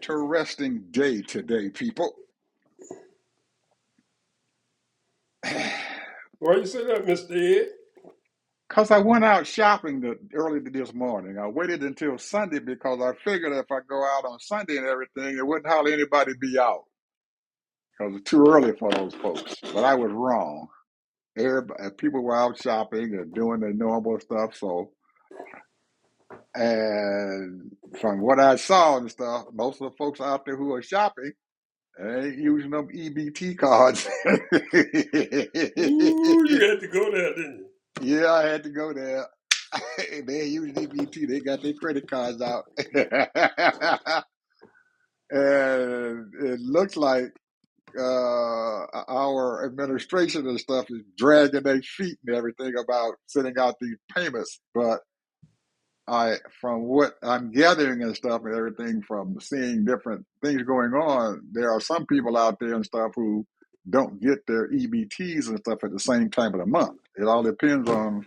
interesting day today, people. Why you say that, Mr. Ed? Because I went out shopping early this morning. I waited until Sunday because I figured if I go out on Sunday and everything, there wouldn't hardly anybody be out because it's too early for those folks. But I was wrong. People were out shopping and doing their normal stuff. And from what I saw and stuff, most of the folks out there who are shopping ain't using them EBT cards. Ooh, you had to go there, didn't you? Yeah, I had to go there. They use EBT. They got their credit cards out. And it looks like our administration and stuff is dragging their feet and everything about sending out these payments. But from what I'm gathering and stuff and everything from seeing different things going on, there are some people out there and stuff who don't get their EBTs and stuff at the same time of the month. It all depends on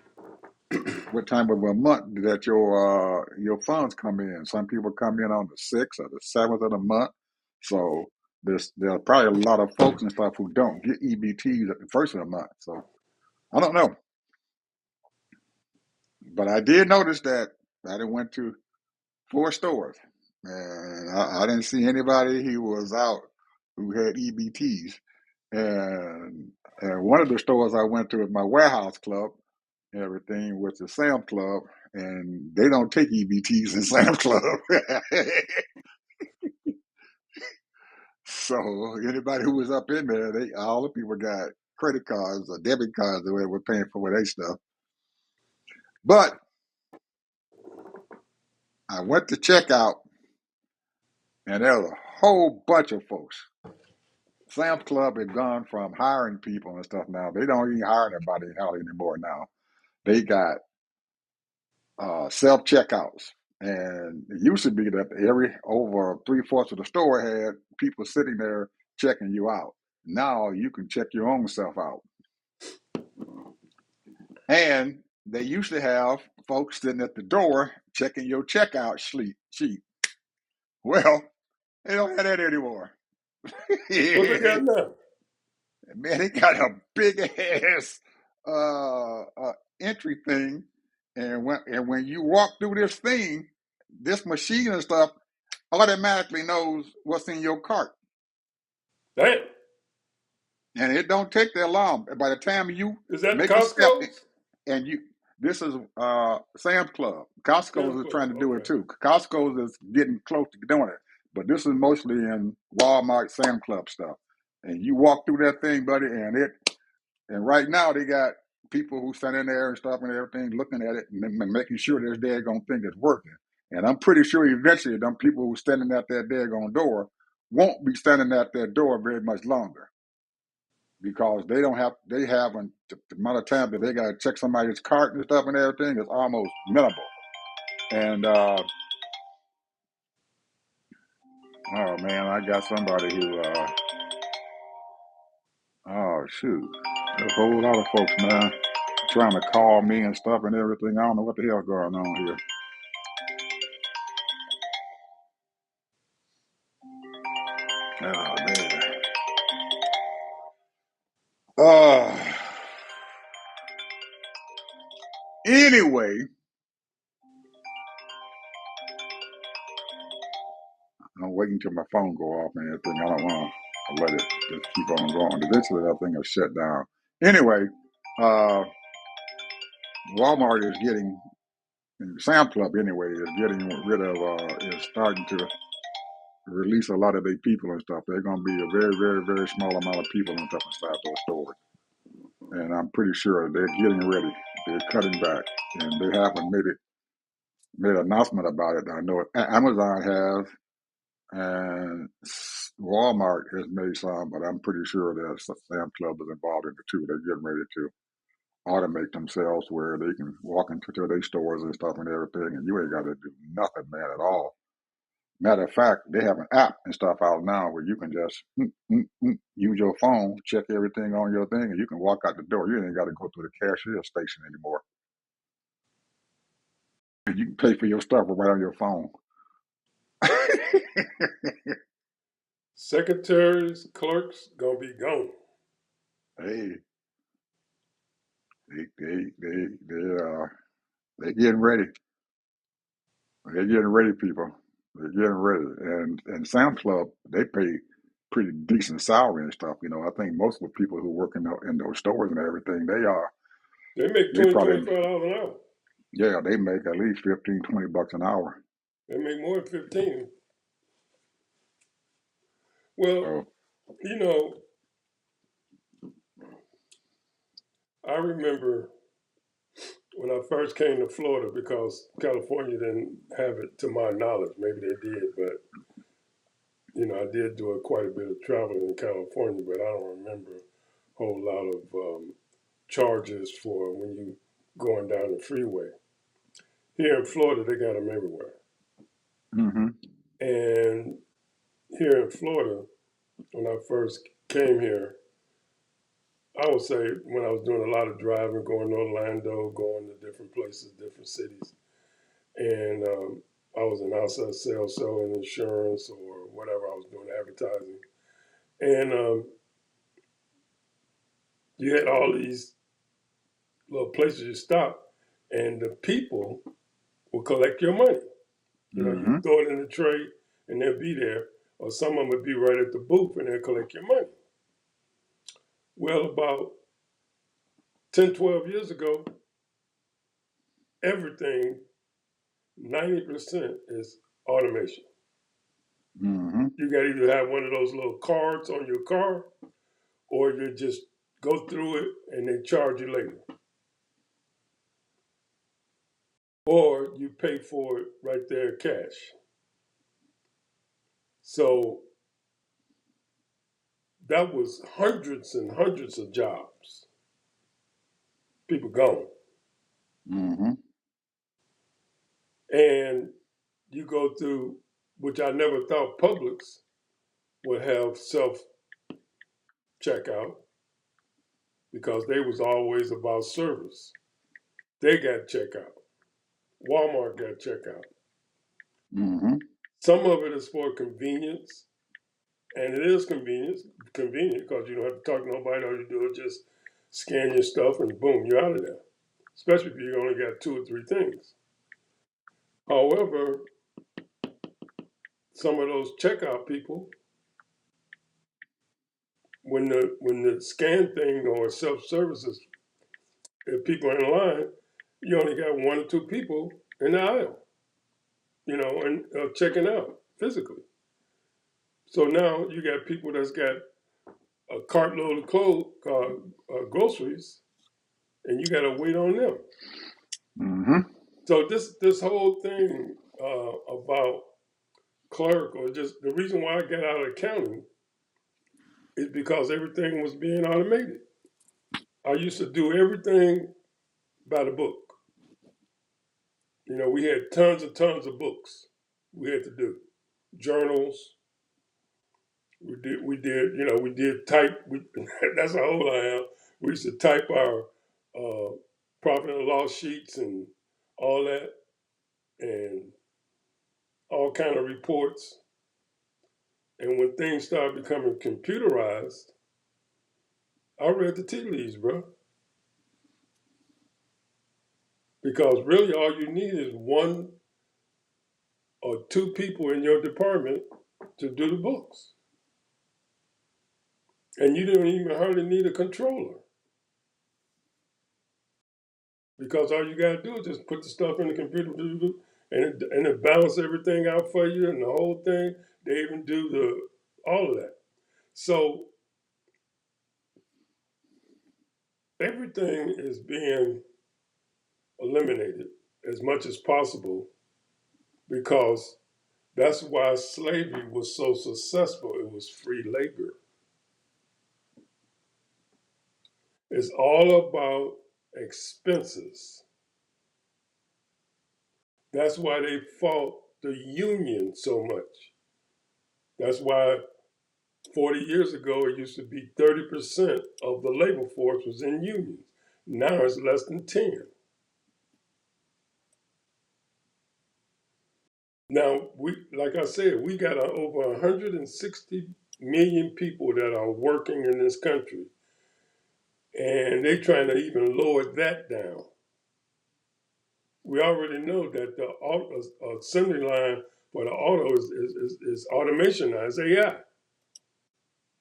what time of a month that your funds come in. Some people come in on the 6th or the 7th of the month. So there are probably a lot of folks and stuff who don't get EBTs at the first of the month. So I don't know. But I did notice that I done went to 4 stores and I didn't see anybody who was out who had EBTs. And one of the stores I went to was my warehouse club and everything with the Sam Club, and they don't take EBTs in Sam Club. So anybody who was up in there, all the people got credit cards or debit cards or whatever, paying for their stuff. But I went to checkout, and there was a whole bunch of folks. Sam's Club had gone from hiring people and stuff now. They don't even hire anybody anymore now. They got self checkouts. And it used to be that over 3/4 of the store had people sitting there checking you out. Now you can check your own self out. And they used to have folks sitting at the door checking your checkout sheet. Well, they don't have that anymore. What they got now? Man, they got a big ass entry thing, and when you walk through this thing, this machine and stuff automatically knows what's in your cart, Damn. and it don't take that long. By the time you Is that make a step, Costco's? and this is Sam's Club. Costco's Sam's is Club. trying to do it Okay. too. Costco's is getting close to doing it, but this is mostly in Walmart, Sam's Club stuff. And you walk through that thing, buddy, and right now they got people who stand in there and stuff and everything, looking at it and making sure this daggone thing is working. And I'm pretty sure eventually them people who standing at that daggone door won't be standing at that door very much longer because they haven't the amount of time that they got to check somebody's cart and stuff and everything is almost minimal. And oh man, I got somebody who oh shoot, there's a whole lot of folks, man, trying to call me and stuff and everything. I don't know what the hell's going on here. Oh man. Anyway, I'm waiting till my phone go off and everything. I don't want to let it just keep on going. Eventually, that thing will shut down. Anyway, uh, Walmart is getting, Sam Club anyway, is getting rid of, is starting to release a lot of their people and stuff. They're going to be a very, very, very small amount of people and stuff inside those stores. And I'm pretty sure they're getting ready. They're cutting back. And they haven't made an announcement about it. I know Amazon has, and Walmart has made some, but I'm pretty sure that Sam Club is involved in it too. They're getting ready to automate themselves where they can walk into their stores and stuff and everything, and you ain't got to do nothing, man, at all. Matter of fact, they have an app and stuff out now where you can just use your phone, check everything on your thing, and you can walk out the door. You ain't got to go through the cashier station anymore. You can pay for your stuff right on your phone. Secretaries, clerks, gonna be gone. Hey, they getting ready. They're getting ready, people. They're getting ready. And Sam's Club, they pay pretty decent salary and stuff. I think most of the people who work in those stores and everything, They make they 20, probably, $25 an hour. yeah, they make at least 15, $20 an hour. They make more than 15. Well, So, you know, I remember when I first came to Florida, because California didn't have it to my knowledge. Maybe they did, but I did do quite a bit of traveling in California, but I don't remember a whole lot of charges for when you going down the freeway. Here in Florida, they got them everywhere. mm-hmm, And here in Florida, when I first came here, I would say when I was doing a lot of driving, going to Orlando, going to different places, different cities, and I was in outside sales, selling insurance or whatever I was doing, advertising, and you had all these little places you stop, and the people will collect your money. You mm-hmm, throw it in the tray, and they'll be there, or some of them would be right at the booth, and they'll collect your money. Well, about 10, 12 years ago, everything, 90% is automation. mm-hmm, You got to either have one of those little cards on your car, or you just go through it and they charge you later. Or you pay for it right there cash. So that was hundreds and hundreds of jobs. People gone. mm-hmm, And you go through, which I never thought Publix would have self checkout, because they was always about service. They got checkout. Walmart got checkout. mm-hmm, Some of it is for convenience, and it is convenient because you don't have to talk to nobody. All you do is just scan your stuff and boom, you're out of there. Especially if you only got two or three things. However, some of those checkout people, when the scan thing or self services, if people are in line, you only got one or two people in the aisle, and checking out physically. So now you got people that's got a cartload of groceries, and you got to wait on them. mm-hmm, So this whole thing about clerk, or just the reason why I got out of accounting, is because everything was being automated. I used to do everything by the book. We had tons of books we had to do, journals. We did type. That's how old I am. We used to type our profit and loss sheets and all that, and all kind of reports. And when things started becoming computerized, I read the tea leaves, bro. Because really, all you need is one or two people in your department to do the books, and you don't even hardly need a controller. Because all you gotta do is just put the stuff in the computer, and it balance everything out for you, and the whole thing. They even do all of that. So everything is being eliminated as much as possible, because that's why slavery was so successful. It was free labor. It's all about expenses. That's why they fought the union so much. That's why 40 years ago, it used to be 30% of the labor force was in unions. Now it's less than 10. Now, like I said, we got over 160 million people that are working in this country, and they're trying to even lower that down. We already know that the assembly line for the auto is automation now, it's AI. A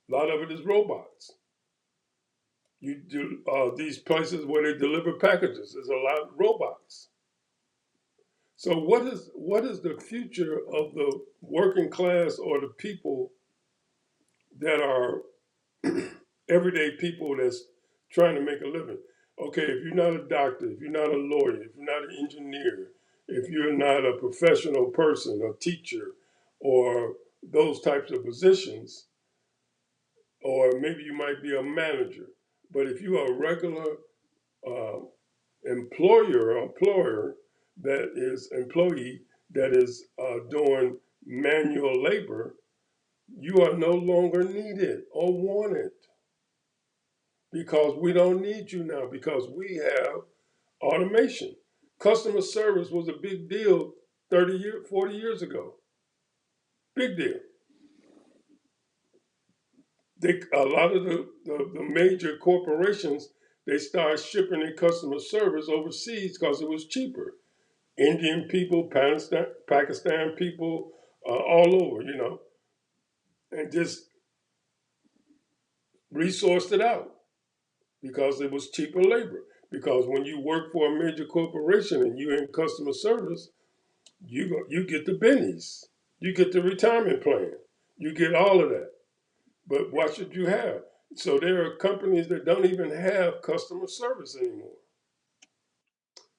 lot of it is robots. You do these places where they deliver packages, there's a lot of robots. So what is the future of the working class or the people that are everyday people that's trying to make a living? Okay, if you're not a doctor, if you're not a lawyer, if you're not an engineer, if you're not a professional person, a teacher, or those types of positions, or maybe you might be a manager. But if you are a regular uh, employer that is employee that is doing manual labor, you are no longer needed or wanted because we don't need you now because we have automation. Customer service was a big deal 30 years, 40 years ago. Big deal. A lot of the major corporations, they started shipping their customer service overseas because it was cheaper. Indian people, Pakistan people, all over, and just resourced it out because it was cheaper labor. Because when you work for a major corporation and you're in customer service, you get the bennies, you get the retirement plan, you get all of that. But what should you have? So there are companies that don't even have customer service anymore.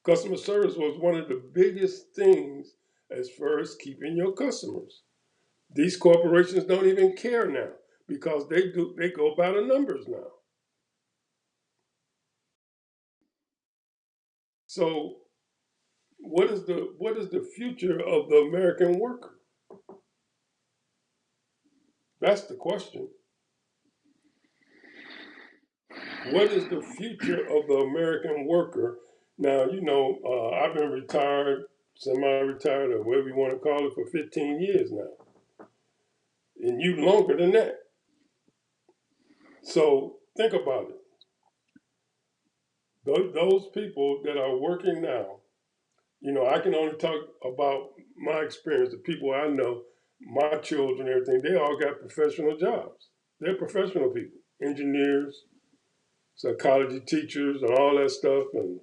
Customer service was one of the biggest things as far as keeping your customers. These corporations don't even care now because they go by the numbers now. So what is the future of the American worker? That's the question. What is the future of the American worker? Now, I've been retired, semi-retired, or whatever you want to call it, for 15 years now, and you longer than that. So think about it. Those people that are working now, I can only talk about my experience, the people I know, my children, everything. They all got professional jobs. They're professional people, engineers, psychology teachers, and all that stuff, and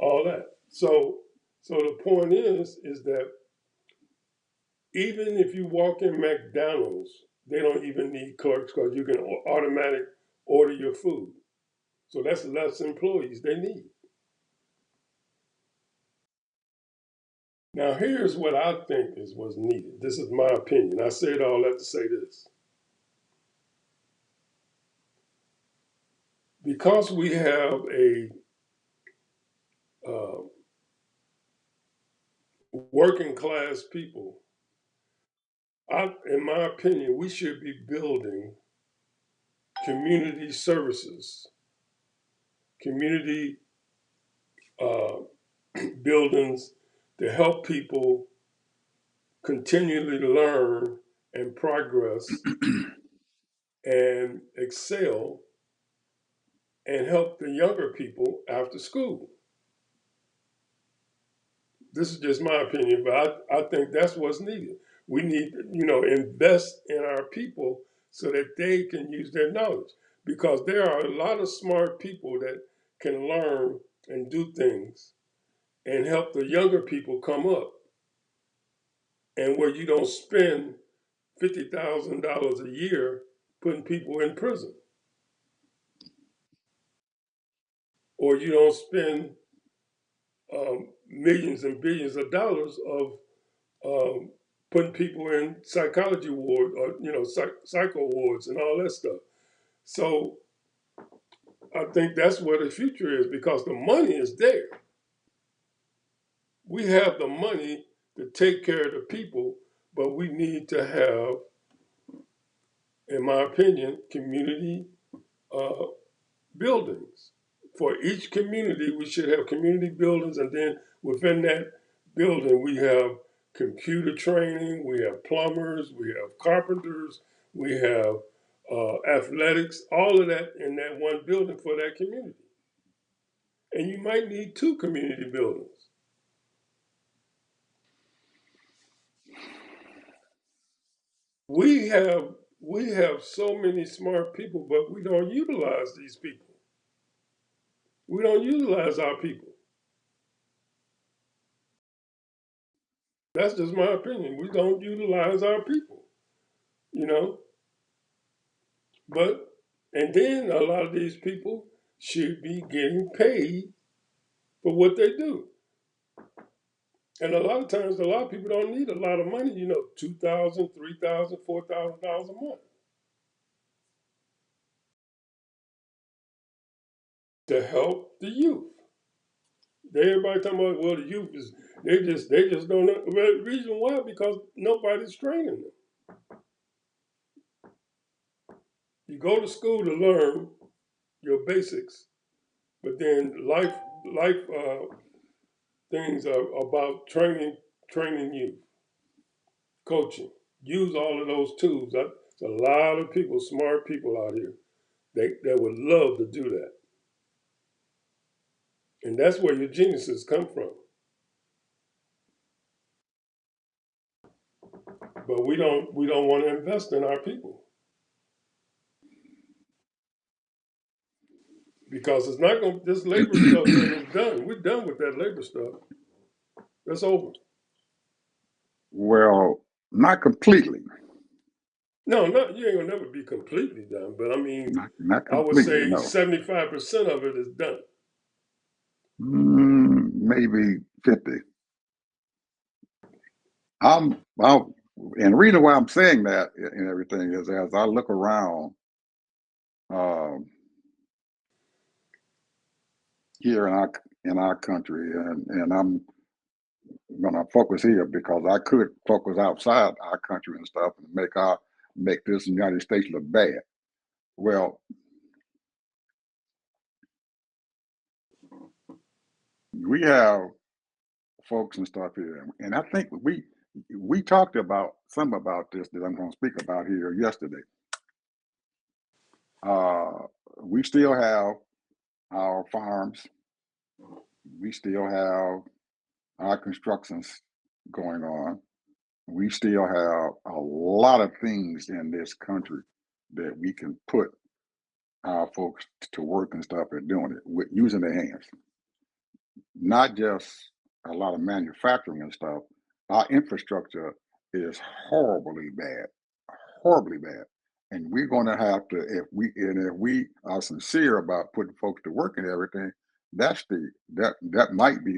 all that. So the point is that even if you walk in McDonald's, they don't even need clerks because you can automatic order your food. So that's less employees they need. Now here's what I think is what's needed. This is my opinion. I said all that to say this. Because we have a uh, working class people, in my opinion, we should be building community services, community uh, buildings to help people continually learn and progress and excel and help the younger people after school. This is just my opinion, but I think that's what's needed. We need to, invest in our people so that they can use their knowledge because there are a lot of smart people that can learn and do things and help the younger people come up and where you don't spend $50,000 a year putting people in prison, or you don't spend millions and billions of dollars of um, putting people in psychology ward or psycho wards and all that stuff. So I think that's where the future is because the money is there. We have the money to take care of the people, but we need to have, in my opinion, community uh, buildings. For each community, we should have community buildings, and then within that building, we have computer training, we have plumbers, we have carpenters, we have athletics, all of that in that one building for that community. And you might need 2 community buildings. We have so many smart people, but we don't utilize these people. We don't utilize our people. That's just my opinion. We don't utilize our people, you know. But and then a lot of these people should be getting paid for what they do. And a lot of times, a lot of people don't need a lot of money. You know, $2,000, $3,000, $4,000 a month to help the youth. Everybody talking about, well, the youth is they just don't know. Well, the reason why, because nobody's training them. You go to school to learn your basics, but then life things are about training you, coaching. Use all of those tools. There's a lot of people, smart people out here, that would love to do that, and that's where your geniuses come from. But we don't want to invest in our people because it's not going. This labor stuff thing is done. We're done with that labor stuff. That's over. Well, not completely. No, not you ain't gonna never be completely done. But I mean, Not I would completely, say no. 75% of it is done. Maybe 50. I'm, and the reason why I'm saying that and everything is as I look around um, here in our country, and I'm gonna focus here because I could focus outside our country and stuff and make this United States look bad. Well, we have folks and stuff here, and I think we talked about some about this that I'm going to speak about here yesterday. Uh, we still have our farms, we still have our constructions going on. We still have a lot of things in this country that we can put our folks to work and stuff at doing it with using their hands, not just a lot of manufacturing and stuff. Our infrastructure is horribly bad, horribly bad. And we're going to have to, if we are sincere about putting folks to work and everything, that might be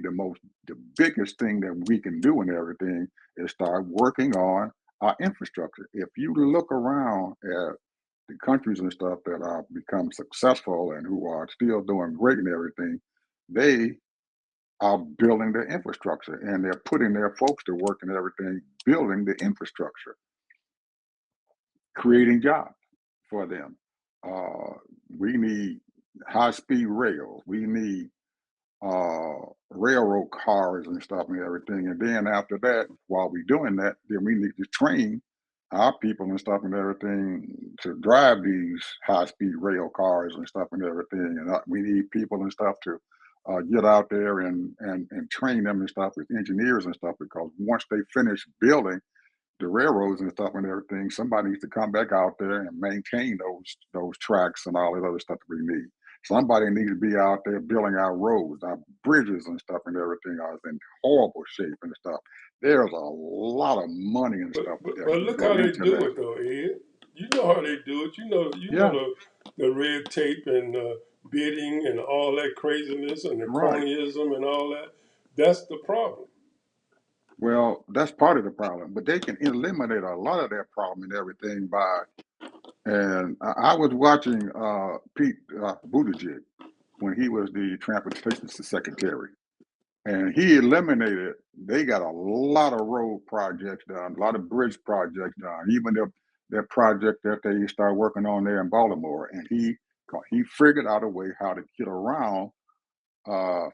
the biggest thing that we can do and everything is start working on our infrastructure. If you look around at the countries and stuff that are become successful and who are still doing great and everything, they are building their infrastructure and they're putting their folks to work and everything, building the infrastructure, creating jobs for them. Uh, we need high speed rails. We need railroad cars and stuff and everything. And then after that, while we're doing that, then we need to train our people and stuff and everything to drive these high speed rail cars and stuff and everything. And we need people and stuff to get out there and train them and stuff with engineers and stuff because once they finish building the railroads and stuff and everything, somebody needs to come back out there and maintain those tracks and all that other stuff that we need. Somebody needs to be out there building our roads, our bridges and stuff and everything are in horrible shape and stuff. There's a lot of money and But stuff but, that but can look go how they into do that. it though, Ed. You know how they do it. You know Yeah, the red tape and bidding and all that craziness and the right. cronyism and all that. That's the problem. Well, that's part of the problem, but they can eliminate a lot of that problem and everything by. And I was watching Pete Buttigieg when he was the transportation secretary. And he eliminated, they got a lot of road projects done, a lot of bridge projects done, even their project that they started working on there in Baltimore. And he figured out a way how to get around uh,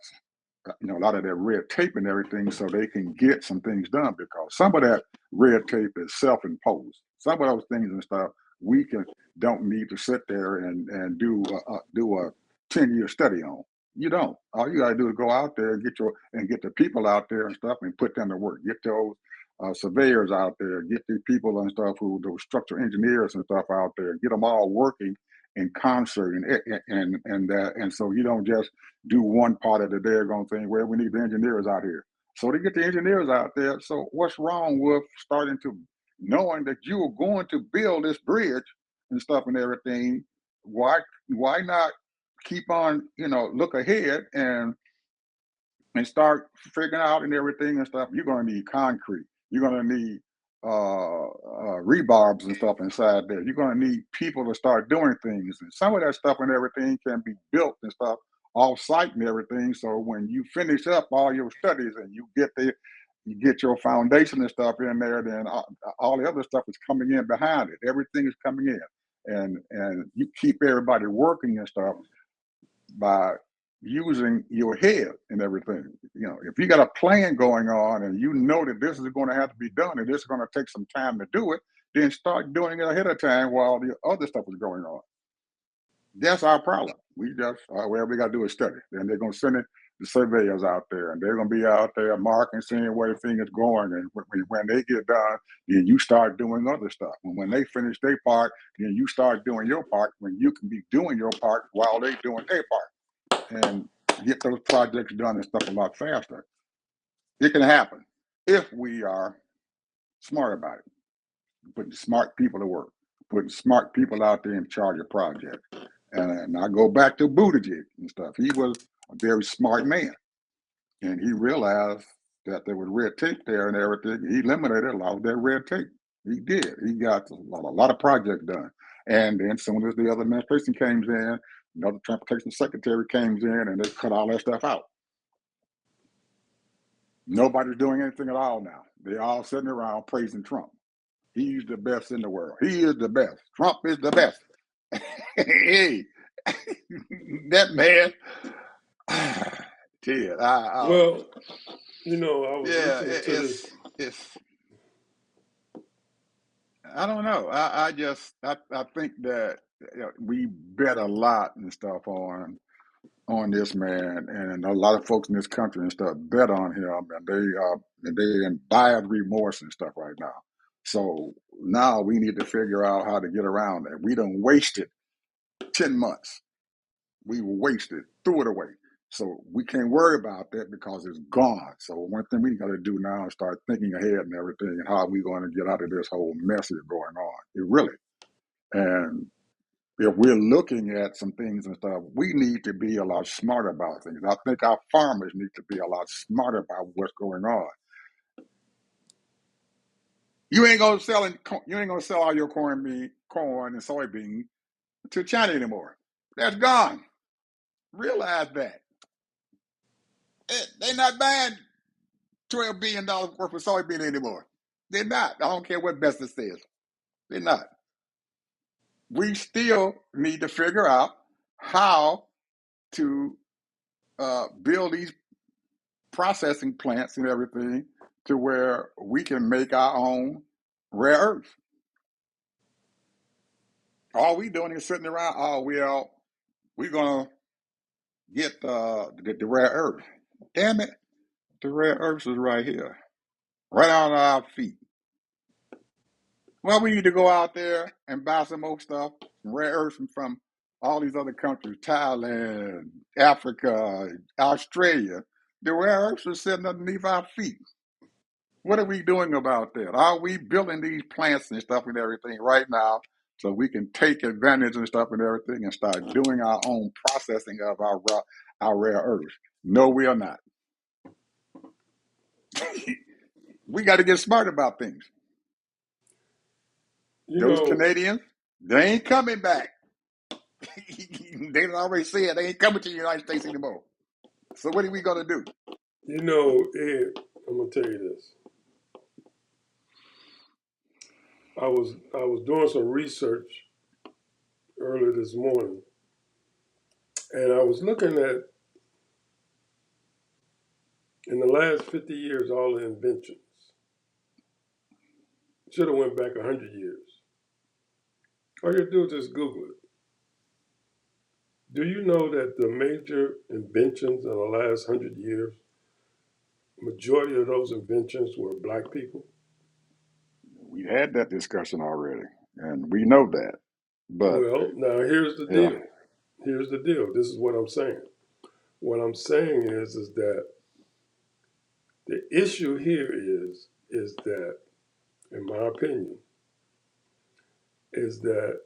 a lot of that red tape and everything so they can get some things done because some of that red tape is self-imposed. Some of those things and stuff we can don't need to sit there and do a 10-year study on. You don't. All you gotta do is go out there and get the people out there and stuff and put them to work. Get those surveyors out there, get the people and stuff who those structural engineers and stuff out there, get them all working in concert and so you don't just do one part of the daggone thing. Well, we need the engineers out here. So they get the engineers out there. So what's wrong with starting to knowing that you're going to build this bridge and stuff and everything? Why why not keep on, look ahead and start figuring out and everything and stuff. You're going to need concrete. You're going to need rebarbs and stuff inside there. You're going to need people to start doing things. And some of that stuff and everything can be built and stuff off site and everything. So when you finish up all your studies and you get your foundation and stuff in there, then all the other stuff is coming in behind it. Everything is coming in. And you keep everybody working and stuff by using your head and everything. If you got a plan going on and you know that this is going to have to be done and this is going to take some time to do it, then start doing it ahead of time while the other stuff is going on. That's our problem. We just, well, we got to do is study. Then they're going to send the surveyors out there and they're going to be out there marking, seeing where the thing is going. And when they get done, then you start doing other stuff. And when they finish their part, then you start doing your part when you can be doing your part while they doing their part and get those projects done and stuff a lot faster. It can happen if we are smart about it, putting smart people to work, putting smart people out there in charge of projects. And I go back to Buttigieg and stuff. He was a very smart man, and he realized that there was red tape there and everything. He eliminated a lot of that red tape. He did. He got a lot of projects done. And then as soon as the other administration came in, another transportation secretary came in, and they cut all that stuff out. Nobody's doing anything at all now. They're all sitting around praising Trump. He's the best in the world. He is the best. Trump is the best. Hey, that man. Ted, Well, I was yeah, listening to this. it's. I don't know. I think that we bet a lot and stuff on this man, and a lot of folks in this country and stuff bet on him, and they in buyer's remorse and stuff right now. So now we need to figure out how to get around that. We done wasted 10 months. We wasted, threw it away. So we can't worry about that because it's gone. So one thing we got to do now is start thinking ahead and everything, and how are we going to get out of this whole mess that's going on. It really. And if we're looking at some things and stuff, we need to be a lot smarter about things. I think our farmers need to be a lot smarter about what's going on. You ain't gonna sell all your corn and soybean to China anymore. That's gone. Realize that. They're not buying $12 billion worth of soybean anymore. They're not. I don't care what Bessie says. They're not. We still need to figure out how to build these processing plants and everything to where we can make our own rare earth. All we doing is sitting around. Oh, well, we're gonna get the rare earth. Damn it, the rare earth is right here, right on our feet. Well, we need to go out there and buy some more stuff, some rare earth from all these other countries, Thailand, Africa, Australia. The rare earths are sitting underneath our feet. What are we doing about that? Are we building these plants and stuff and everything right now so we can take advantage and stuff and everything and start doing our own processing of our rare earths? No, we are not. We got to get smart about things. You Those know, Canadians, they ain't coming back. They already said they ain't coming to the United States anymore. So what are we gonna do? Ed, I'm gonna tell you this. I was doing some research earlier this morning, and I was looking at In the last 50 years, all the inventions should have went back 100 years. All you do is just Google it. Do you know that the major inventions in the last 100 years, majority of those inventions were black people? We had that discussion already, and we know that. But Well, now here's the yeah, deal. Here's the deal. This is what I'm saying. What I'm saying is that the issue here is that, in my opinion, is that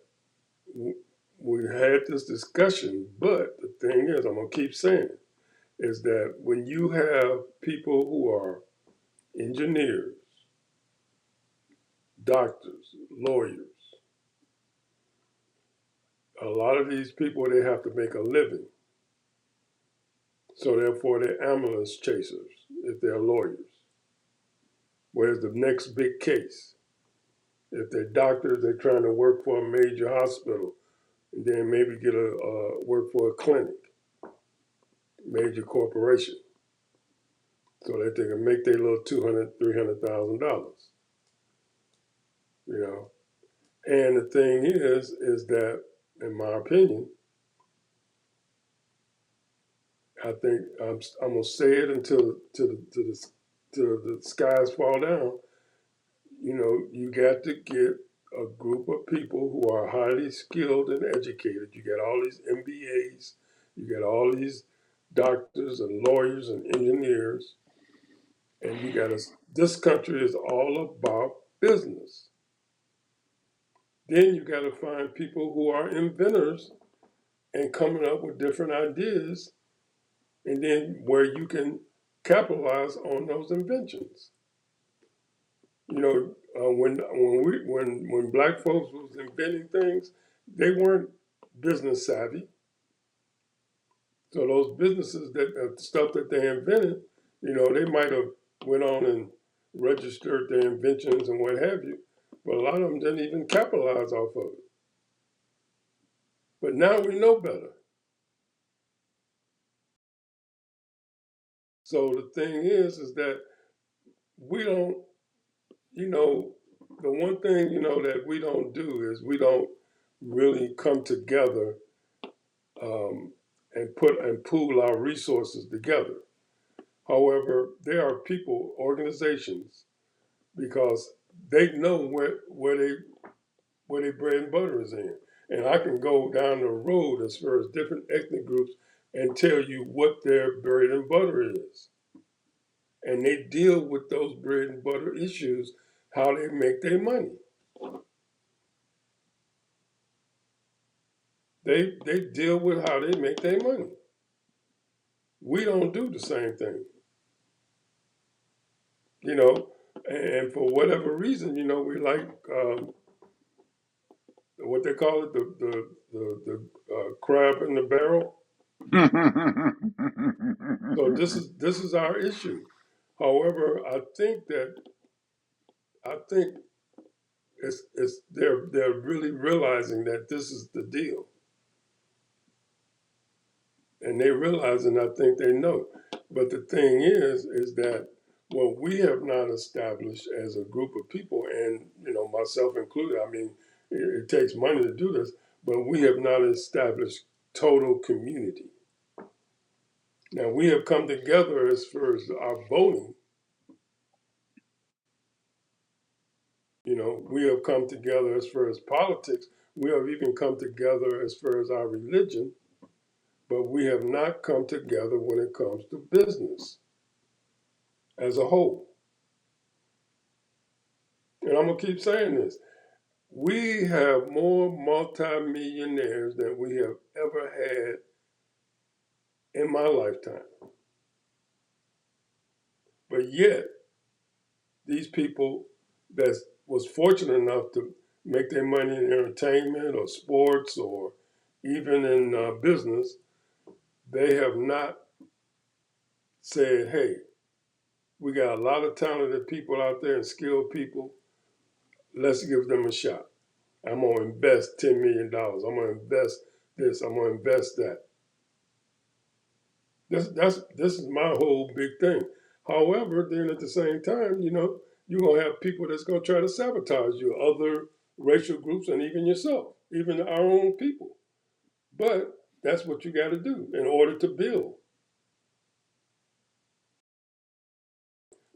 we had this discussion, but the thing is, I'm gonna keep saying it, is that when you have people who are engineers, doctors, lawyers, a lot of these people they have to make a living. So therefore they're ambulance chasers if they're lawyers. Where's the next big case? If they're doctors, they're trying to work for a major hospital and then maybe get a work for a clinic, major corporation, so that they can make their little $200,000, $300,000. You know, and the thing is that, in my opinion, I think I'm gonna say it until the skies fall down. You know, you got to get a group of people who are highly skilled and educated. You got all these MBAs, you got all these doctors and lawyers and engineers, and you got to. This country is all about business. Then you got to find people who are inventors and coming up with different ideas, and then where you can capitalize on those inventions. You know, when black folks was inventing things, they weren't business savvy. So those businesses that stuff that they invented, you know, they might have went on and registered their inventions and what have you, but a lot of them didn't even capitalize off of it. But now we know better. So the thing is that we don't, you know, the one thing that we don't do is we don't really come together um, and pool our resources together. However, there are people, organizations, because they know where their bread and butter is in, and I can go down the road as far as different ethnic groups and tell you what their bread and butter is, and they deal with those bread and butter issues, how they make their money. They deal with how they make their money. We don't do the same thing. you know, and for whatever reason, we like what they call it, the crab in the barrel. So this is our issue. However, I think it's they're really realizing that this is the deal, and they realizing I think they know. But the thing is that what we have not established as a group of people, and myself included. I mean, it takes money to do this, but we have not established total community. Now we have come together as far as our voting. We have come together as far as politics. We have even come together as far as our religion, but we have not come together when it comes to business as a whole. And I'm gonna keep saying this. We have more multimillionaires than we have ever had in my lifetime. But yet, these people that was fortunate enough to make their money in entertainment or sports or even in business, they have not said, hey, we got a lot of talented people out there and skilled people. Let's give them a shot. I'm going to invest $10 million. I'm going to invest this. I'm going to invest that. This is my whole big thing. However, then at the same time, you're going to have people that's going to try to sabotage you, other racial groups, and even yourself, even our own people. But that's what you got to do in order to build.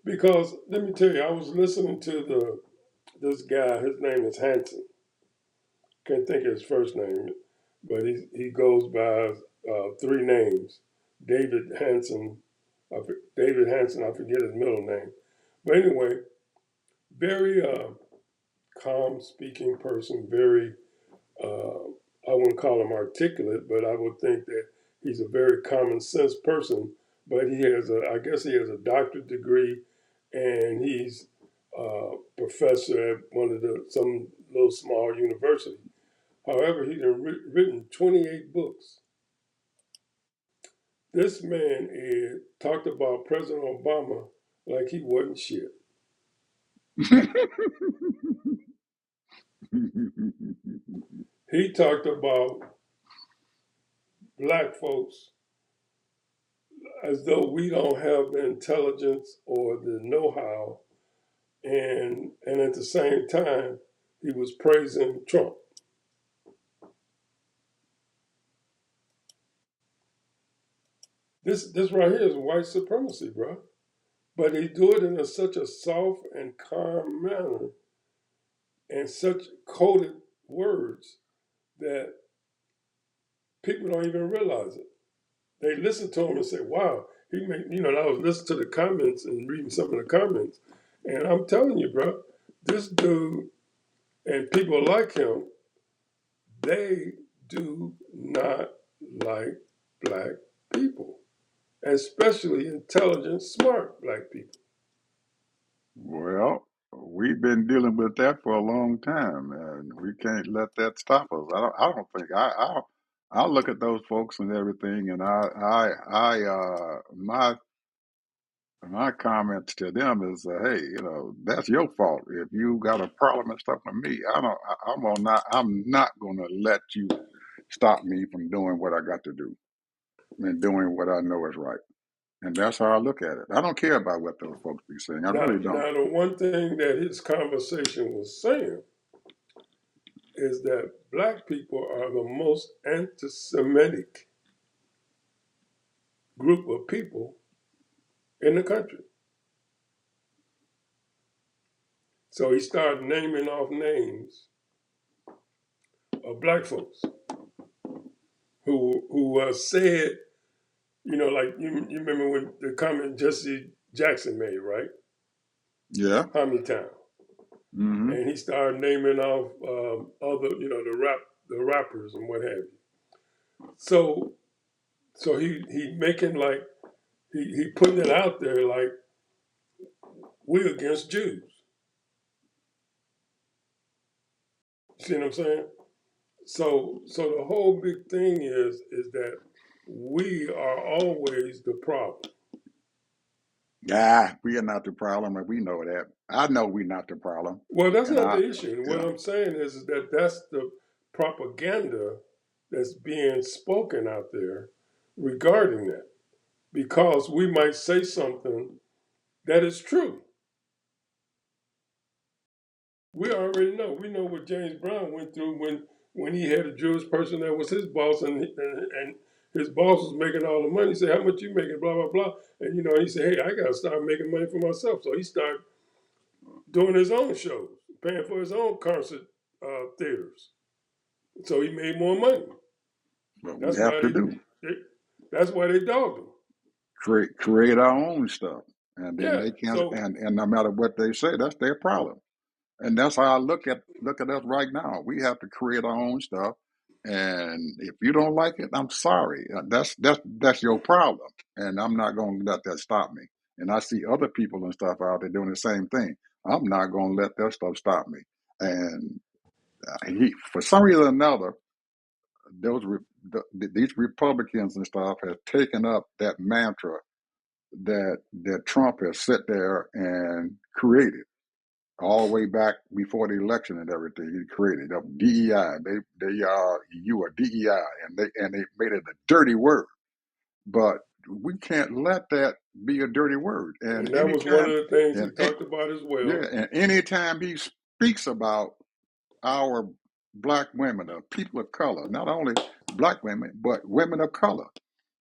Because let me tell you, I was listening to this guy. His name is Hanson. Can't think of his first name, but he goes by three names. David Hanson. David Hanson. I forget his middle name. But anyway, very calm speaking person. Very I wouldn't call him articulate, but I would think that he's a very common sense person. But I guess he has a doctorate degree, and he's a professor at some little small university. However, he's written 28 books. This man talked about President Obama like he wasn't shit. He talked about black folks as though we don't have the intelligence or the know-how, and at the same time, he was praising Trump. This right here is white supremacy, bro. But he do it in such a soft and calm manner and such coded words that people don't even realize it. They listen to him and say, "Wow, he made." And I was listening to the comments and reading some of the comments, and I'm telling you, bro, this dude and people like him, they do not like black people, especially intelligent, smart black people. Well, we've been dealing with that for a long time, and we can't let that stop us. I don't think I look at those folks and everything, and my comments to them is, hey, that's your fault. If you got a problem and stuff with me, I'm not gonna let you stop me from doing what I got to do and doing what I know is right. And that's how I look at it. I don't care about what those folks be saying. I Now, really don't. now the one thing that his conversation was saying is that black people are the most anti-Semitic group of people in the country. So he started naming off names of black folks who said, like you remember when the comment Jesse Jackson made, right? Yeah. Town. Hmm. And he started naming off other, the rappers and what have you. So he making like he putting it out there like we're against Jews. You see what I'm saying? So the whole big thing is that we are always the problem. Yeah, we are not the problem, and we know that. I know we're not the problem, Well, that's and not I, the issue. What yeah, I'm saying is that that's the propaganda that's being spoken out there regarding that. Because we might say something that is true. We already know. We know what James Brown went through when he had a Jewish person that was his boss, and his boss was making all the money. He said, "How much you making?" Blah blah blah. And he said, "Hey, I got to start making money for myself." So he started doing his own shows, paying for his own concert theaters. So he made more money. what we That's have why to do. they that's why they dogged him. Create our own stuff, and then Yeah. they can't. So And no matter what they say, that's their problem. And that's how I look at us right now. We have to create our own stuff, and if you don't like it, I'm sorry. That's your problem, and I'm not going to let that stop me. And I see other people and stuff out there doing the same thing. I'm not going to let that stuff stop me. And for some reason or another, those these Republicans and stuff have taken up that mantra that Trump has sit there and created all the way back before the election and everything. He created of DEI. They are you are DEI, and they made it a dirty word. But we can't let that be a dirty word. And And that was one anytime, of the things he and talked about as well. yeah, and anytime he speaks about our black women or people of color, not only black women, but women of color,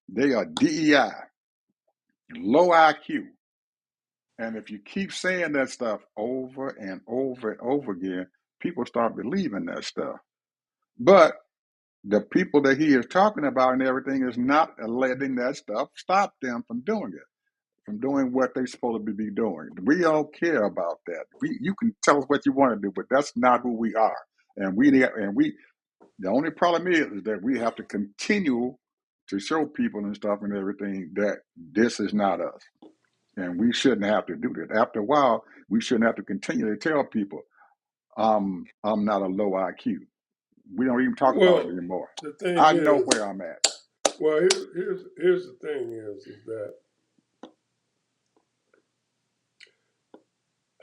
they are DEI, low IQ. And if you keep saying that stuff over and over and over again, people start believing that stuff. But the people that he is talking about and everything is not letting that stuff stop them from doing it, from doing what they're supposed to be doing. We don't care about that. You can tell us what you want to do, but that's not who we are. And we the only problem is that we have to continue to show people and stuff and everything that this is not us. And we shouldn't have to do that. After a while, we shouldn't have to continue to tell people, I'm not a low IQ. We don't even talk about it Well, anymore. the thing I know is, where I'm at. well, here's the thing is that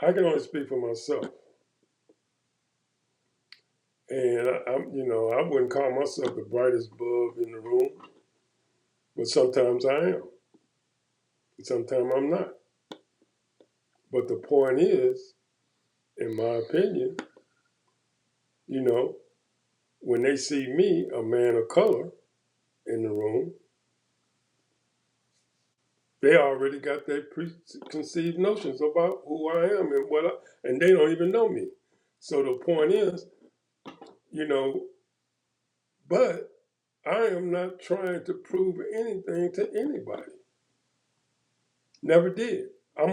I can only speak for myself, and I wouldn't call myself the brightest bulb in the room, but sometimes I am, and sometimes I'm not. But the point is, in my opinion, you know, when they see me, a man of color, in the room, they already got their preconceived notions about who I am and and they don't even know me. So the point is, you know, but I am not trying to prove anything to anybody. Never did. I'm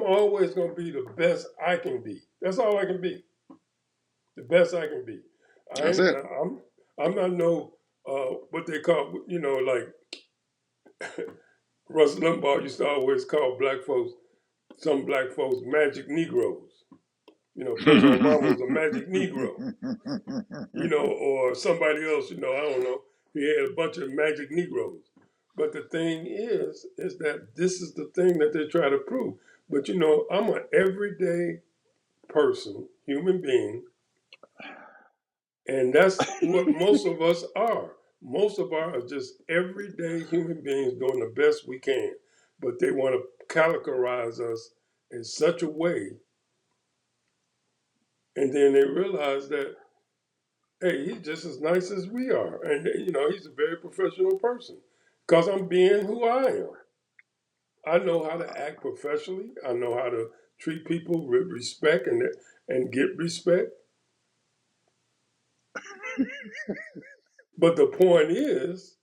always gonna be the best I can be. That's all I can be. The best I can be. I That's ain't, it. I'm not no what they call, like Russ Limbaugh used to always call some black folks magic Negroes. President Obama was a magic Negro, or somebody else, I don't know. He had a bunch of magic Negroes. But the thing is that this is the thing that they try to prove. But I'm an everyday person, human being, and that's what most of us are. Most of us are just everyday human beings doing the best we can. But they want to categorize us in such a way, and then they realize that hey, he's just as nice as we are. And, he's a very professional person because I'm being who I am. I know how to act professionally. I know how to treat people with respect and get respect. But the point is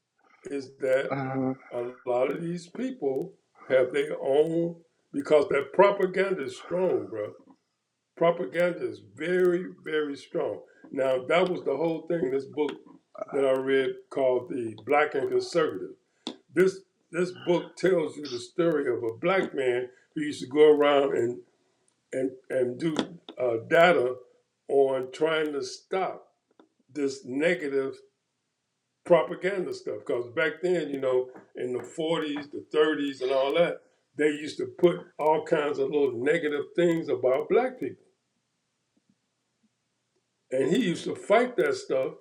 that uh, a lot of these people have their own, because that propaganda is strong, bro. Propaganda is very, very strong. Now, that was the whole thing, this book that I read called The Black and Conservative. This this book tells you the story of a black man who used to go around and do data on trying to stop this negative propaganda stuff. Because back then, in the 40s, the 30s, and all that, they used to put all kinds of little negative things about black people. And he used to fight that stuff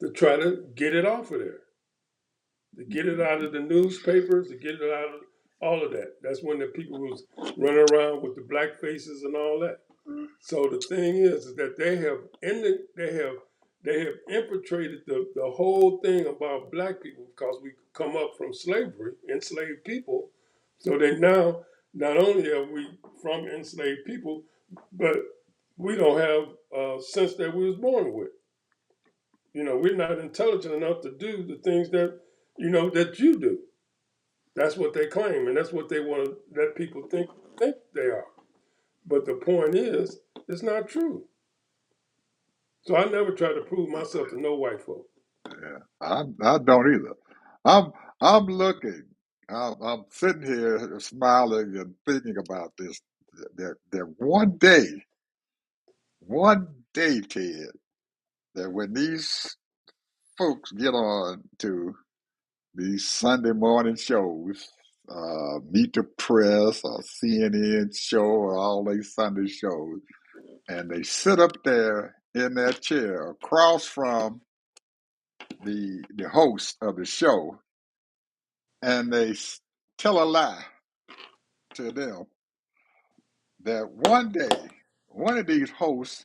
to try to get it off of there, to get it out of the newspapers, to get it out of all of that. That's when the people was running around with the black faces and all that. So the thing is that they have infiltrated the whole thing about black people because we come up from slavery, enslaved people. So they now not only are we from enslaved people, but we don't have sense that we was born with. We're not intelligent enough to do the things that you do. That's what they claim, and that's what they want to let people think they are. But the point is, it's not true. So I never try to prove myself to no white folk. yeah, I don't either. I'm I'm looking. I'm sitting here smiling and thinking about this. That one day, Ted, that when these folks get on to these Sunday morning shows, Meet the Press or CNN show or all these Sunday shows, and they sit up there in that chair across from the host of the show, and they tell a lie to them that one day one of these hosts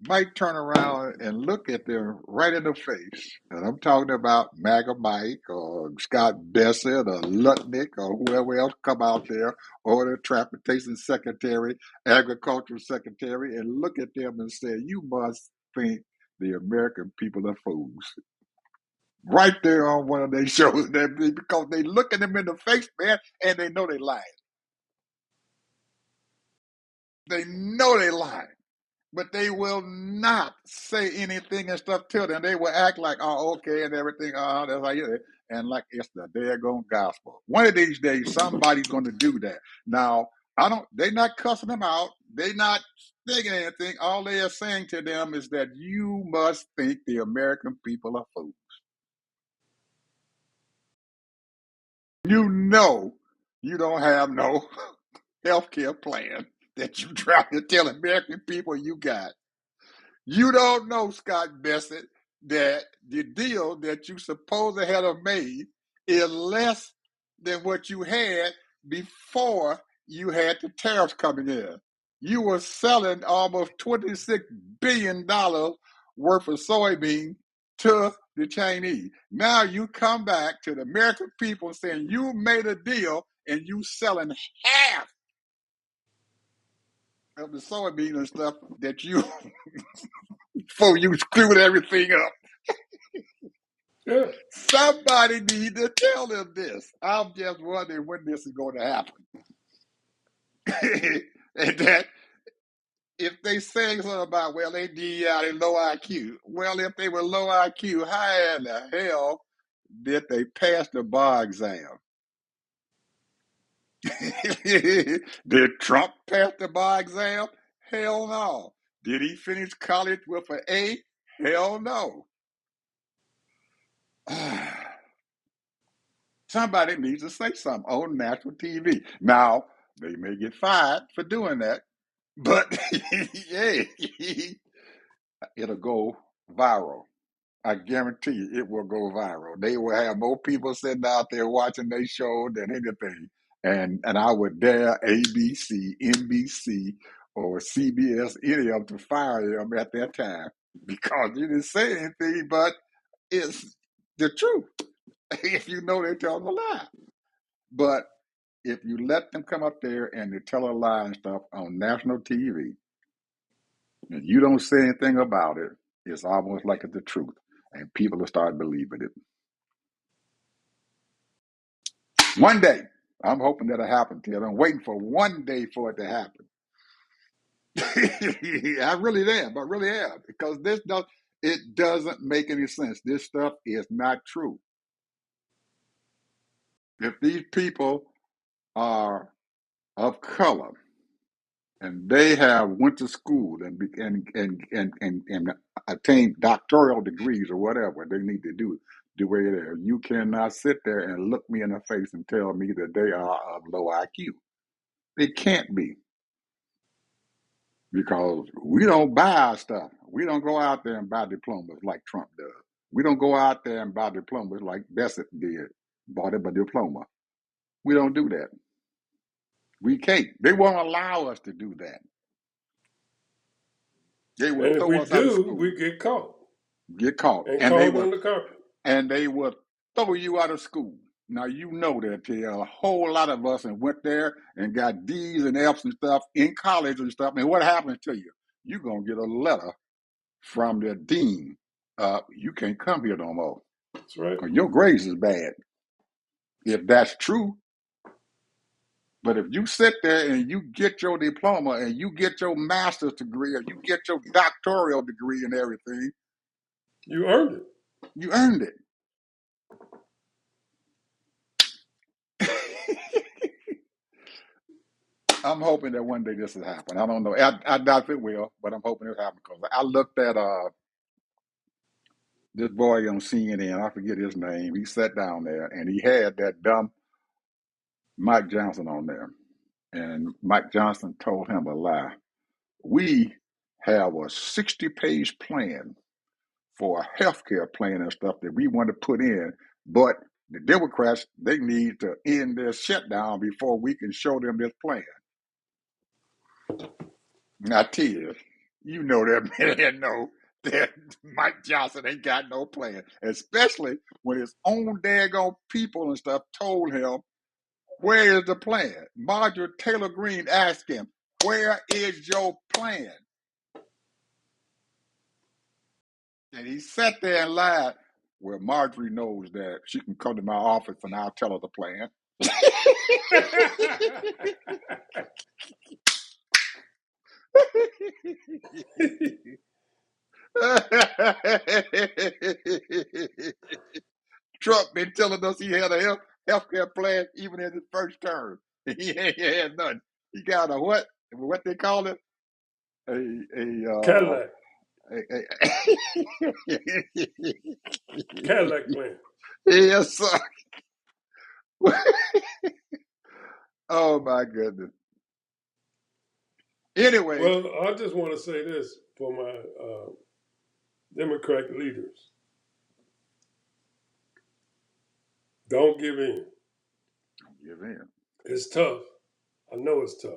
might turn around and look at them right in the face. And I'm talking about MAGA Mike or Scott Bessett or Lutnick or whoever else come out there, or the Transportation Secretary, Agricultural Secretary, and look at them and say, you must think the American people are fools. Right there on one of their shows, because they look at them in the face, man, and they know they lying. They know they lying. But they will not say anything and stuff to them. They will act like, oh, okay, and everything. That's how you, and like it's the daggone gospel. One of these days, somebody's going to do that. Now, I don't. They're not cussing them out. They're not thinking anything. All they are saying to them is that you must think the American people are fools. You know, you don't have no health care plan that you try to tell American people you got. You don't know, Scott Bessett, that the deal that you supposed to have made is less than what you had before you had the tariffs coming in. You were selling almost $26 billion worth of soybean to the Chinese. Now you come back to the American people saying you made a deal and you selling half of the soybean and stuff that you before you screwed everything up. Yeah. Somebody need to tell them this. I'm just wondering when this is going to happen. And that if they saying something about, well, they DEI, they low IQ. Well, if they were low IQ, how in the hell did they pass the bar exam? Did Trump pass the bar exam? Hell no. Did he finish college with an A? Hell no. Somebody needs to say something on national TV. Now, they may get fired for doing that, but yeah, it'll go viral. I guarantee you it will go viral. They will have more people sitting out there watching their show than anything. And I would dare ABC, NBC, or CBS, any of them to fire them at that time because you didn't say anything, but it's the truth. If you know they're telling a lie. But if you let them come up there and they tell a lie and stuff on national TV, and you don't say anything about it, it's almost like it's the truth, and people will start believing it. One day, I'm hoping that'll happen, Ted. I'm waiting for one day for it to happen. I really am. I really am, because it doesn't make any sense. This stuff is not true. If these people are of color, and they have went to school and attained doctoral degrees or whatever they need to do way there. You cannot sit there and look me in the face and tell me that they are of low IQ. They can't be, because we don't buy our stuff. We don't go out there and buy diplomas like Trump does. We don't go out there and buy diplomas like Bessett did, bought it by diploma. We don't do that. We can't. They won't allow us to do that. They will And if throw we us out of do, school, we get caught get caught, and called on the carpet. and they will throw you out of school. Now you know that a whole lot of us and went there and got D's and F's and stuff in college and stuff. And what happens to you? You're gonna get a letter from the dean. You can't come here no more That's right. because your grades is bad. If that's true, but if you sit there and you get your diploma and you get your master's degree or you get your doctoral degree and everything, You earned it. you earned it. I'm hoping that one day this will happen. I don't know. I doubt it will, but I'm hoping it'll happen because I looked at this boy on CNN. I forget his name. He sat down there and he had that dumb Mike Johnson on there, and Mike Johnson told him a lie. We have a 60-page plan for a healthcare plan and stuff that we want to put in, but The Democrats, they need to end their shutdown before we can show them this plan. And I tell you, you know that man know that Mike Johnson ain't got no plan, especially when his own daggone people and stuff told him, where is the plan? Marjorie Taylor Greene asked him, where is your plan? And he sat there and lied. Well, Marjorie knows that she can come to my office and I'll tell her the plan. Trump been telling us he had a health care plan even in his first term. He ain't had nothing. He got a what? What they call it? Cadillac. A Cadillac plan. yes, sir. Oh my goodness. Anyway, Well, I just want to say this for my Democratic leaders. Don't give in. don't give in. It's tough. I know it's tough.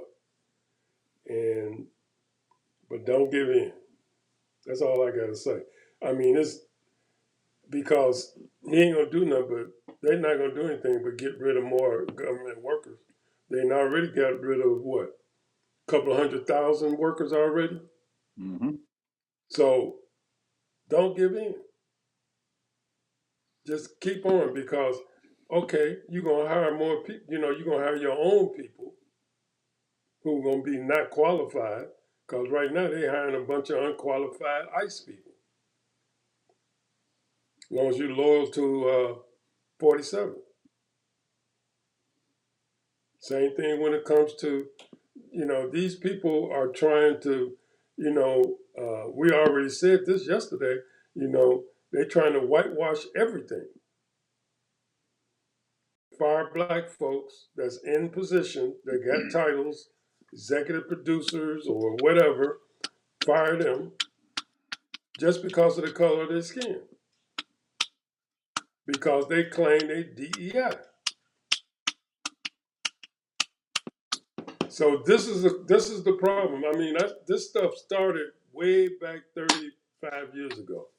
But don't give in. That's all I gotta say. I mean, it's because he ain't gonna do nothing, but they're not gonna do anything but get rid of more government workers. They already got rid of what? A couple of 100,000 workers already. Mm-hmm. So don't give in. Just keep on because okay, you're gonna hire more people. You know, you're gonna hire your own people who are gonna be not qualified. Because right now they're hiring a bunch of unqualified ICE people. As long as you're loyal to 47. Same thing when it comes to, these people are trying to, we already said this yesterday, they're trying to whitewash everything. Fire black folks that's in position, that got titles, executive producers or whatever, fire them just because of the color of their skin. Because they claim they DEI. So this is the problem. I mean, this stuff started way back 35 years ago.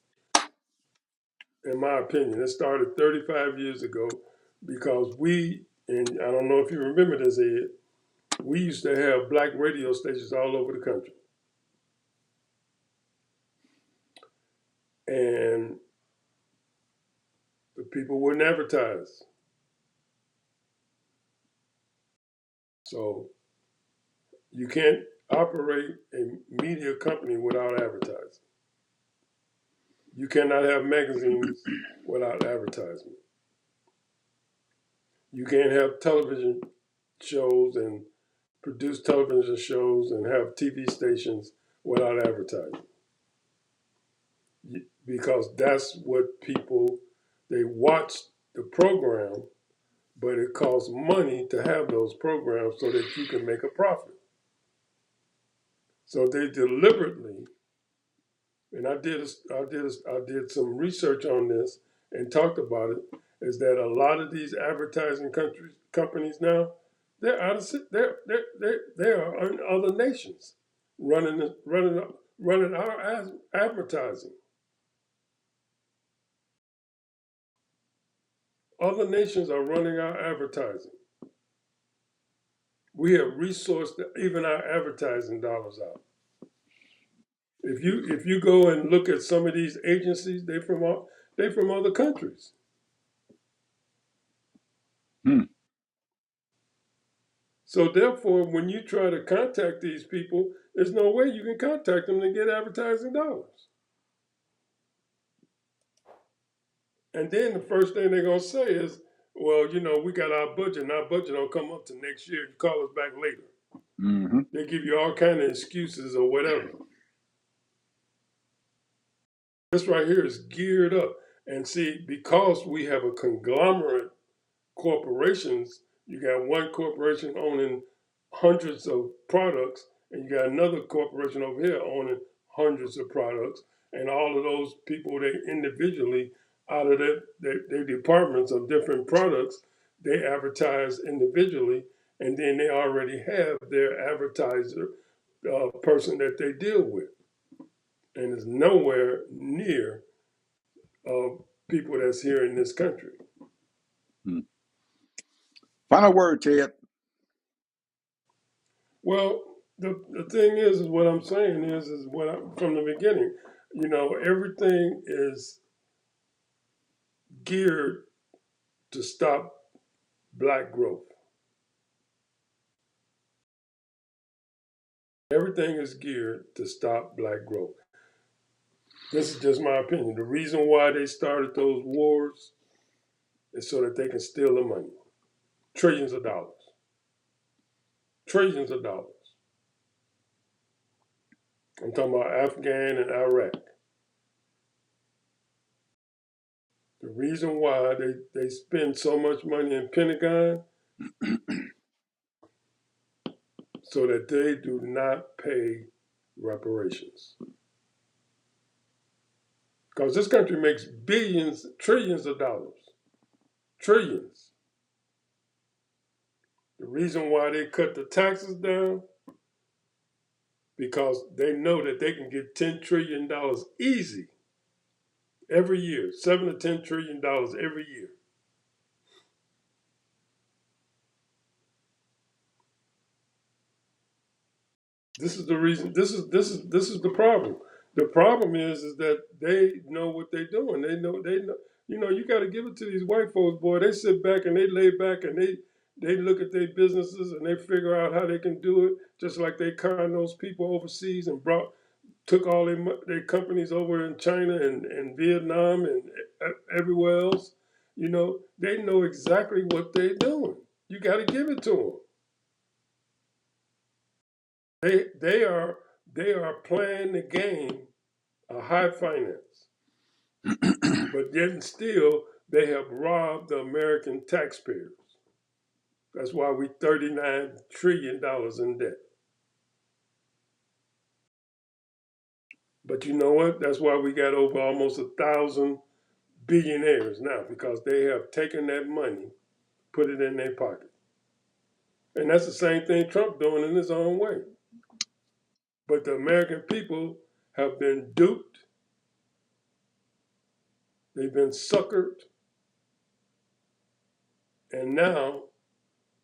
In my opinion, it started 35 years ago because and I don't know if you remember this, Ed, we used to have black radio stations all over the country. And the people wouldn't advertise. So you can't operate a media company without advertising. You cannot have magazines without advertisement. You can't have television shows and produce television shows and have TV stations without advertising. Because that's what people, they watch the program, but it costs money to have those programs so that you can make a profit. So they deliberately, and I did some research on this and talked about it, is that a lot of these advertising companies now, they're out of they are in other nations running our advertising. Other nations are running our advertising. We have resourced even our advertising dollars out. If you go and look at some of these agencies, they from other countries. Hmm. So therefore, when you try to contact these people, there's no way you can contact them to get advertising dollars. And then the first thing they're gonna say is, well, we got our budget, and our budget don't come up to next year. You call us back later. Mm-hmm. They give you all kind of excuses or whatever. This right here is geared up. And see, because we have a conglomerate corporations, you got one corporation owning hundreds of products, and you got another corporation over here owning hundreds of products, and all of those people, they individually out of their departments of different products, they advertise individually, and then they already have their advertiser person that they deal with, and it's nowhere near people that's here in this country. Hmm. Final word, Ted. Well, the thing is what I'm saying is what from the beginning, everything is geared to stop black growth. Everything is geared to stop black growth. This is just my opinion. The reason why they started those wars is so that they can steal the money. Trillions of dollars. Trillions of dollars. I'm talking about Afghan and Iraq. The reason why they spend so much money in Pentagon so that they do not pay reparations. Because this country makes billions, trillions of dollars. Trillions. The reason why they cut the taxes down, because they know that they can get $10 trillion easy every year, $7 to $10 trillion every year. This is the reason. This is the problem. The problem is that they know what they're doing. They know. You got to give it to these white folks, boy. They sit back and they lay back and they look at their businesses and they figure out how they can do it, just like they con those people overseas and took all their companies over in China and Vietnam and everywhere else. They know exactly what they're doing. You got to give it to them. They are playing the game of high finance, but yet still they have robbed the American taxpayers. That's why we $39 trillion in debt. But you know what? That's why we got over almost 1,000 billionaires now, because they have taken that money, put it in their pocket. And that's the same thing Trump doing in his own way. But the American people have been duped. They've been suckered. And now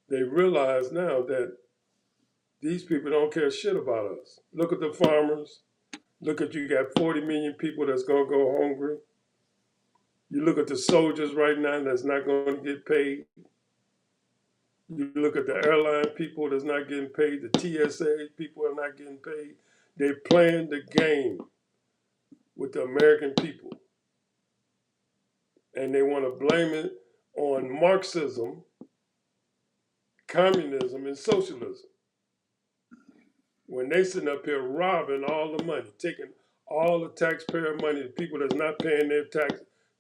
they realize now that these people don't care shit about us. Look at the farmers. Look at, you got 40 million people that's going to go hungry. You look at the soldiers right now that's not going to get paid. You look at the airline people that's not getting paid. The TSA people are not getting paid. They're playing the game with the American people. And they want to blame it on Marxism, communism, and socialism. When they sitting up here robbing all the money, taking all the taxpayer money, the people that's not paying their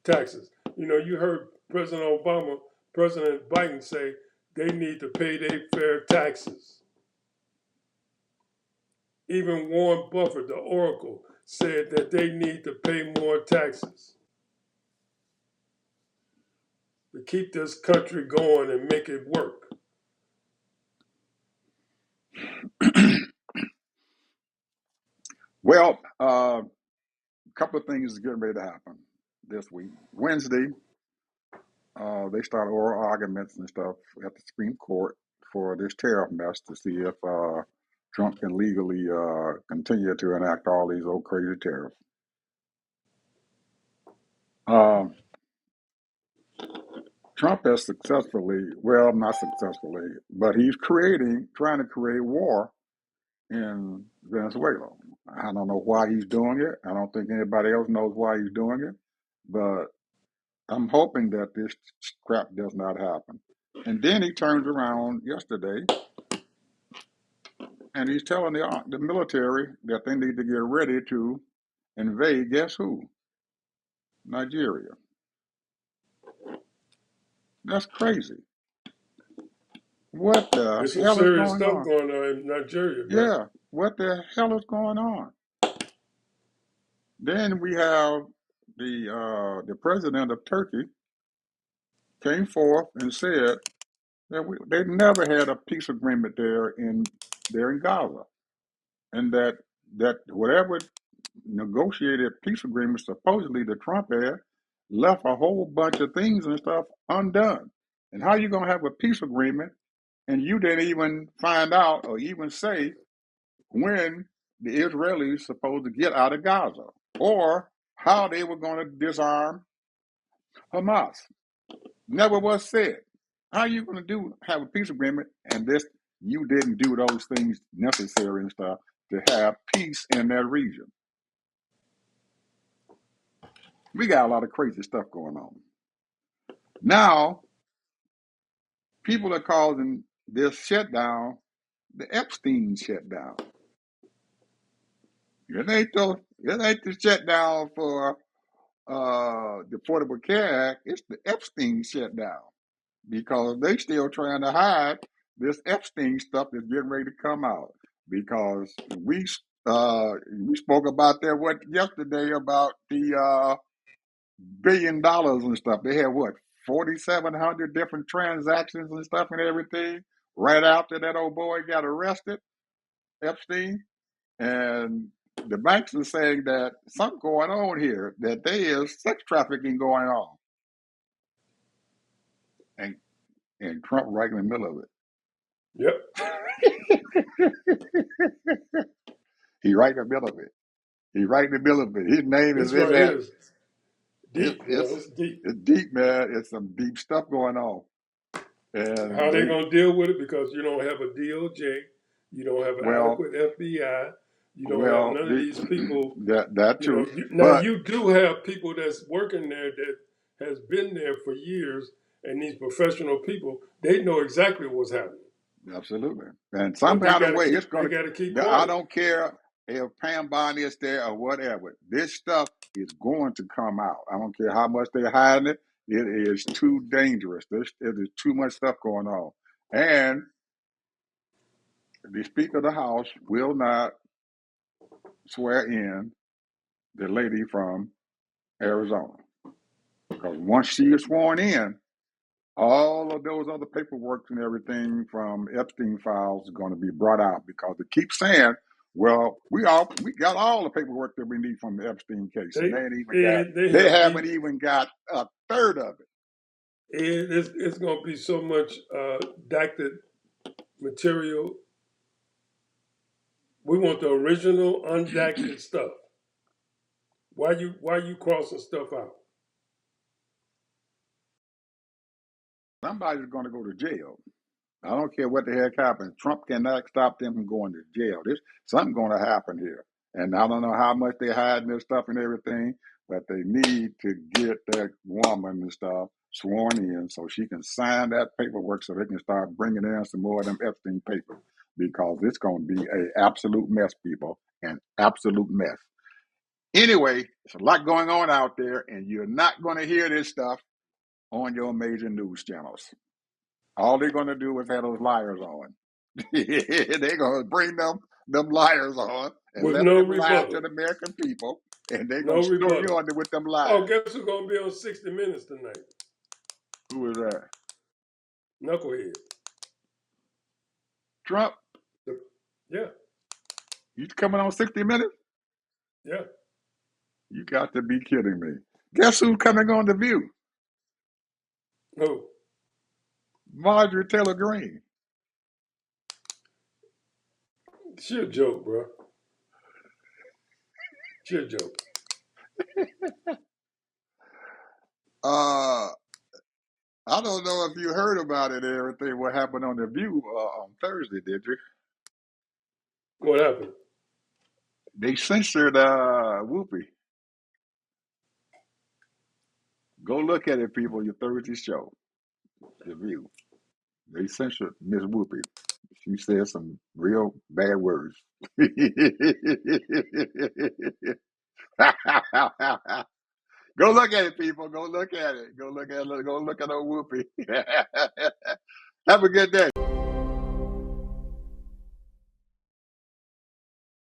taxes. You heard President Biden say they need to pay their fair taxes. Even Warren Buffett, the Oracle, said that they need to pay more taxes to keep this country going and make it work. Well, a couple of things is getting ready to happen this week. Wednesday, they start oral arguments and stuff at the Supreme Court for this tariff mess to see if Trump can legally continue to enact all these old crazy tariffs. Um, Trump has successfully, well, not successfully, but he's trying to create war in Venezuela. I don't know why he's doing it. I don't think anybody else knows why he's doing it, but I'm hoping that this crap does not happen. And then he turns around yesterday and he's telling the military that they need to get ready to invade, guess who? Nigeria. That's crazy. What the There's some hell is serious going stuff on? going on in Nigeria, man. Yeah, what the hell is going on? Then we have the president of Turkey came forth and said that they never had a peace agreement there in Gaza, and that whatever negotiated peace agreement supposedly that Trump had left a whole bunch of things and stuff undone. And how you gonna have a peace agreement and you didn't even find out or even say when the Israelis supposed to get out of Gaza or how they were going to disarm Hamas? Never was said. How are you going to have a peace agreement and this you didn't do those things necessary and stuff to have peace in that region? We got a lot of crazy stuff going on. Now, people are calling this shutdown the Epstein shutdown. It ain't the shutdown for the Affordable Care Act. It's the Epstein shutdown because they still trying to hide this Epstein stuff that's getting ready to come out. Because we spoke about that yesterday about the $1 billion and stuff. They had 4,700 different transactions and stuff and everything right after that old boy got arrested, Epstein. And the banks are saying that something going on here, that there is sex trafficking going on. And Trump right in the middle of Yep. it. He right in the middle of it. He right in the middle of it. His name is This in right that. here is deep, bro. It's deep. It's deep, man. It's some deep stuff going on. How And they gonna deal with it? Because you don't have a DOJ, you don't have an well, adequate FBI, you don't have well, none of these people. that You know, too. now But you do have people that's working there that has been there for years, and these professional people, they know exactly what's happening. absolutely. And But somehow the way it's they going gotta keep to, I quiet. don't care if Pam Bondi is there or whatever. This stuff is going to come out. I don't care how much they're hiding it. It is too dangerous. It is too much stuff going on. And the Speaker of the House will not swear in the lady from Arizona. Because once she is sworn in, all of those other paperwork and everything from Epstein files is going to be brought out because they keep saying, well, we got all the paperwork that we need from the Epstein case, and They they have haven't deep. even got a third of it. It's gonna be so much redacted material. We want the original undacted stuff. Why you crossing stuff out? Somebody's going to go to jail. I don't care what the heck happens. Trump cannot stop them from going to jail. There's something going to happen here. And I don't know how much they're hiding this stuff and everything, but they need to get that woman and stuff sworn in so she can sign that paperwork so they can start bringing in some more of them Epstein papers because it's going to be an absolute mess, people, an absolute mess. Anyway, there's a lot going on out there, and you're not going to hear this stuff on your major news channels. All they're going to do is have those liars on. They're going to bring them liars on and With let no them lie to rebuttal. the American people, and they're going No to throw you rebuttal. under with them lies. Oh, guess who's gonna be on 60 Minutes tonight? Who is that? Knucklehead. Trump? Yeah, You coming on 60 Minutes? yeah. You got to be kidding me. Guess who's coming on The View? Who? Marjorie Taylor Greene. She a joke, bro. She a joke. Uh, I don't know if you heard about it and everything, what happened on The View on Thursday, did you? What happened? They censored Whoopi. Go look at it, people, your Thursday show, The View. They censored Miss Whoopi. She said some real bad words. Go look at it, people. Go look at it. Go look at old Whoopi. Have a good day.